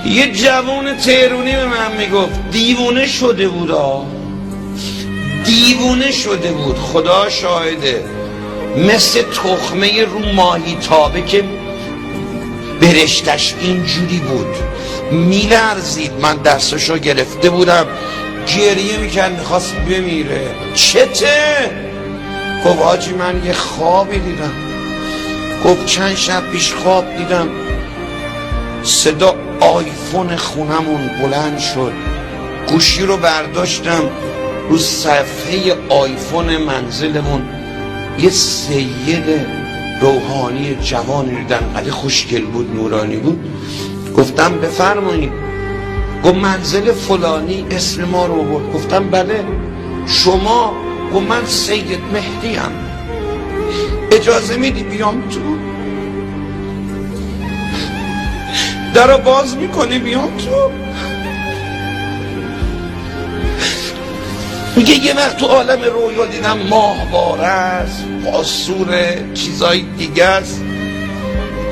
یه جوان تهرونی به من میگفت دیوونه شده بود دیوونه شده بود، خدا شاهده، مثل تخمه رو ماهی تابه که برشتش اینجوری بود میلرزید. من دستشو گرفته بودم، گریه میکرد، میخواست بمیره. چته؟ گفت حاجی من یه خوابی دیدم. گفت چند شب پیش خواب دیدم صدا آیفون خونمون بلند شد، گوشی رو برداشتم، رو صفحه آیفون منزلمون یه سید روحانی جوانی دیدم، خیلی خوشگل بود، نورانی بود. گفتم بفرمایید. گفت منزل فلانی، اسم ما رو برد. گفتم بله شما؟ گفت من سید مهدی ام، اجازه میدی بیام تو؟ درو باز میکنی بیام تو؟ میگه یه وقت تو عالم رویا دیدم ماهواره است، پاسوره، چیزای دیگه است.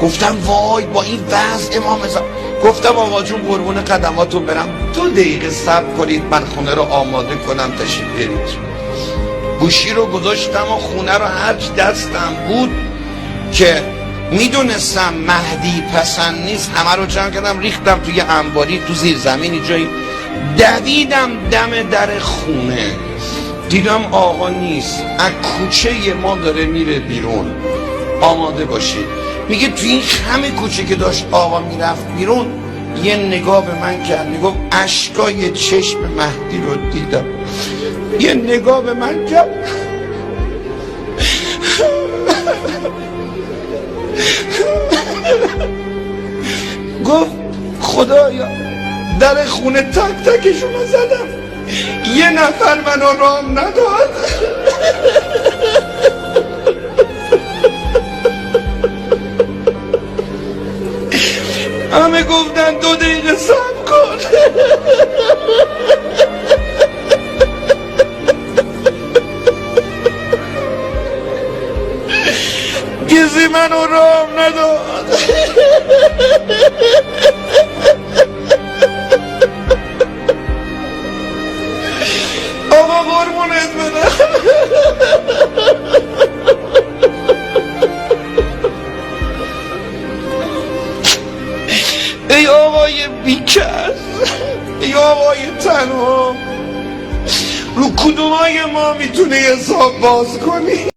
گفتم وای با این وضع امام زمان. گفتم آقا جون قربون قدماتون برم، 2 دقیقه صبر کنید من خونه رو آماده کنم تشریف برید. گوشی رو گذاشتم و خونه رو هرچی دستم بود که میدونستم مهدی پسند نیست، همه رو جمع کردم ریختم توی انباری تو زیر زمینی جایی، دویدم دم در خونه، دیدم آقا نیست، از کوچه ما داره میره بیرون، آماده باشید. میگه توی این همه کوچه که داشت آقا میرفت بیرون یه نگاه به من کرد، میگفت اشکای چشم مهدی رو دیدم. یه نگاه به من کرد گفت خدایا در خونه تک تکشونو زدم، یه نفر منو رام نداد. همه گفتن 2 دقیقه صبر کن. کسی منو رام نداد. آقا قربونت بدم. ای آقای بیکس، ای آقای تنها، رو کدومای ما میتونی حساب باز کنی؟